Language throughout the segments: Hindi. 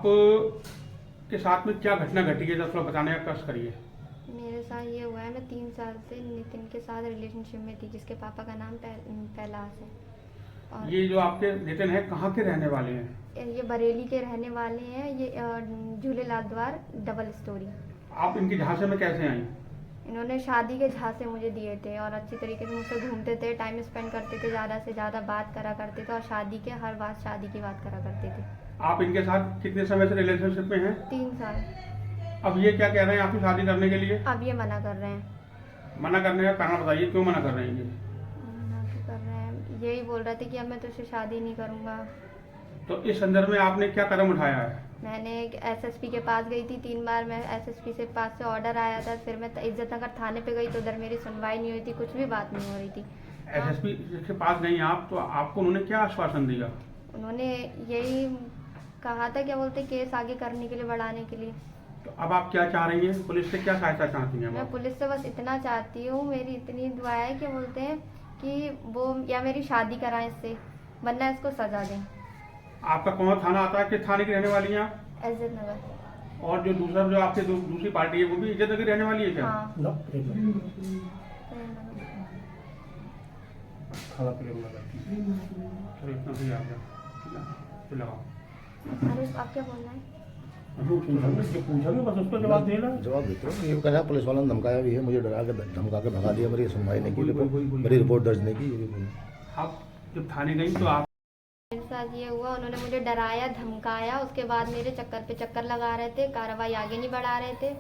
के साथ में क्या घटना घटी है, थोड़ा बताने का कष्ट करिए। मेरे साथ ये हुआ है, मैं 3 साल से नितिन के साथ रिलेशनशिप में थी, जिसके पापा का नाम कैलाश है। और ये जो आपके नितिन है कहाँ के रहने वाले हैं? ये बरेली के रहने वाले हैं। ये झूलेलाल द्वार डबल स्टोरी। आप इनके झांसे में कैसे आई? इन्होंने शादी के झांसे मुझे दिए थे और अच्छी तरीके से मुझसे घूमते थे, टाइम स्पेंड करते थे, ज़्यादा से ज़्यादा बात करा करते थे और शादी के हर बात शादी की बात करा करते थे। आप इनके साथ कितने समय से रिलेशनशिप में हैं? 3 साल। अब ये क्या कह रहे हैं आपकी शादी करने के लिए? अब ये मना कर रहे हैं। मना करने का कारण बताइए, क्यों मना कर रहे हैं ये? मना तो कर रहे हैं, यही बोल रहे थे कि अब मैं तुझसे शादी नहीं करूँगा। तो इस संदर्भ में आपने क्या कदम उठाया है? मैंने एसएसपी के पास गई थी 3 बार। मैं एसएसपी से पास से ऑर्डर आया था, फिर मैं इज्जत नगर थाने पे गई तो उधर मेरी सुनवाई नहीं हुई थी, कुछ भी बात नहीं हो रही थी। एसएसपी के पास गई आप, तो आपको उन्होंने क्या आश्वासन दिया? उन्होंने यही कहा था, क्या बोलते, केस आगे करने के लिए, बढ़ाने के लिए। तो अब आप क्या चाह रही हैं? पुलिस से क्या सहायता चाहती हैं मैं आप? पुलिस से बस इतना चाहती हूँ, मेरी इतनी दुआ है, क्या बोलते हैं, कि वो या मेरी शादी कराएं इससे, वरना इसको सजा दें। आपका कौन थाना आता है? किस थाने की रहने वाली हैं आप? इज्जत नगर। और जो दूसरा जो आपके दूसरी पार्टी है वो भी इज्जत नगर की रहने वाली है क्या? हाँ। नो, एक मिनट। खाना प्रेम नगर की। चलो इतना भी आ गया, तो लगाओ। अरे आप क्या बोलना है? पूछोगे बस उसको जवाब देना। जवाब देते हो। ये कह रहा पुलिस वालों ने धमकाया भी है, मुझे डरा के धमका के भगा दिया, मेरी सुनवाई नहीं की, मेरी रिपोर्ट दर्ज नहीं की, ये भी बोला। आप जब थाने गई तो आप मेरे साथ ये हुआ, उन्होंने मुझे डराया, धमकाया, उसके बाद मेरे चक्कर पे चक्कर लगा रहे थे, कार्रवाई आगे नहीं बढ़ा रहे थे।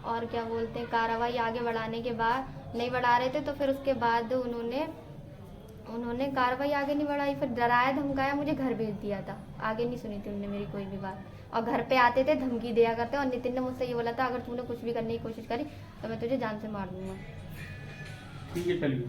और क्या बोलते हैं, कार्रवाई आगे बढ़ाने के बाद नहीं बढ़ा रहे थे, तो फिर उसके बाद उन्होंने कार्रवाई आगे नहीं बढ़ाई, फिर डराया धमकाया, मुझे घर भेज दिया था। आगे नहीं सुनी थी उन्होंने मेरी कोई भी बात, और घर पे आते थे धमकी दिया करते। और नितिन ने मुझसे ये बोला था, अगर तूने कुछ भी करने की कोशिश करी तो मैं तुझे जान से मार दूंगा। ठीक है, चलिए।